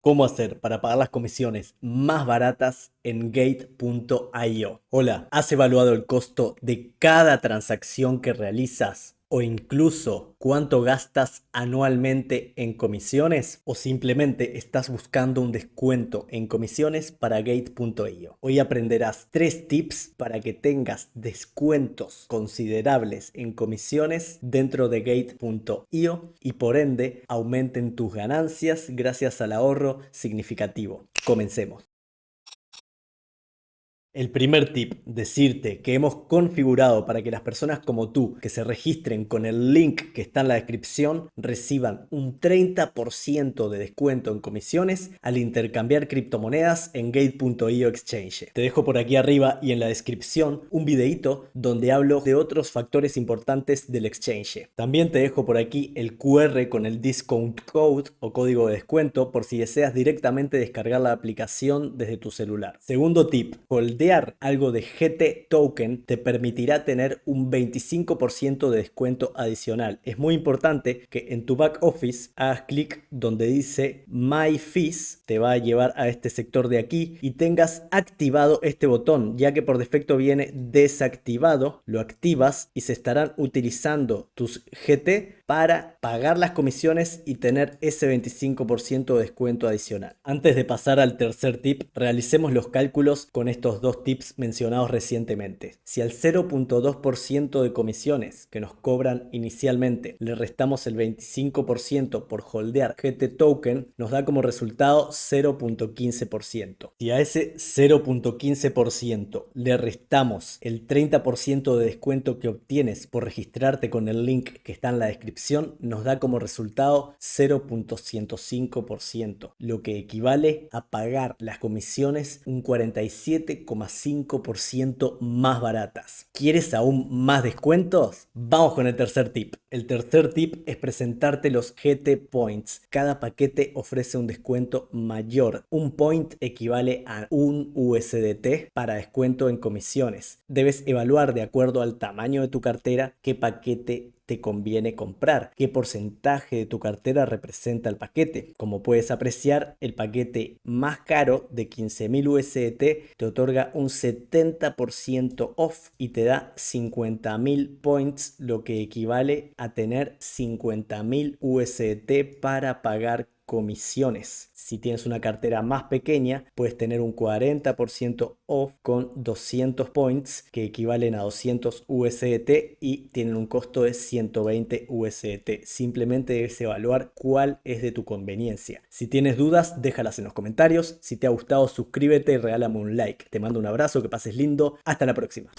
¿Cómo hacer para pagar las comisiones más baratas en Gate.io? Hola, ¿has evaluado el costo de cada transacción que realizas? ¿O incluso cuánto gastas anualmente en comisiones? ¿O simplemente estás buscando un descuento en comisiones para Gate.io? Hoy aprenderás 3 tips para que tengas descuentos considerables en comisiones dentro de Gate.io y por ende aumenten tus ganancias gracias al ahorro significativo. Comencemos. El primer tip, decirte que hemos configurado para que las personas como tú que se registren con el link que está en la descripción reciban un 30% de descuento en comisiones al intercambiar criptomonedas en Gate.io Exchange. Te dejo por aquí arriba y en la descripción un videito donde hablo de otros factores importantes del exchange. También te dejo por aquí el QR con el discount code o código de descuento por si deseas directamente descargar la aplicación desde tu celular. Segundo tip, holdear algo de GT Token te permitirá tener un 25% de descuento adicional. Es muy importante que en tu back office hagas clic donde dice My Fees, te va a llevar a este sector de aquí y tengas activado este botón, ya que por defecto viene desactivado, lo activas y se estarán utilizando tus GT para pagar las comisiones y tener ese 25% de descuento adicional. Antes de pasar al tercer tip, realicemos los cálculos con estos dos tips mencionados recientemente. Si al 0.2% de comisiones que nos cobran inicialmente le restamos el 25% por holdear GT Token, nos da como resultado 0.15%. Si a ese 0.15% le restamos el 30% de descuento que obtienes por registrarte con el link que está en la descripción, nos da como resultado 0.105%, lo que equivale a pagar las comisiones un 47,5% más baratas. ¿Quieres aún más descuentos? Vamos con el tercer tip. El tercer tip es presentarte los GT Points. Cada paquete ofrece un descuento mayor. Un point equivale a un USDT para descuento en comisiones. Debes evaluar de acuerdo al tamaño de tu cartera qué paquete te conviene comprar, qué porcentaje de tu cartera representa el paquete. Como puedes apreciar, el paquete más caro de 15.000 USDT te otorga un 70% off y te da 50.000 points, lo que equivale a tener 50.000 USDT para pagar comisiones. Si tienes una cartera más pequeña, puedes tener un 40% off con 200 points que equivalen a 200 USDT y tienen un costo de 120 USDT. Simplemente debes evaluar cuál es de tu conveniencia. Si tienes dudas, déjalas en los comentarios. Si te ha gustado, suscríbete y regálame un like. Te mando un abrazo, que pases lindo. Hasta la próxima.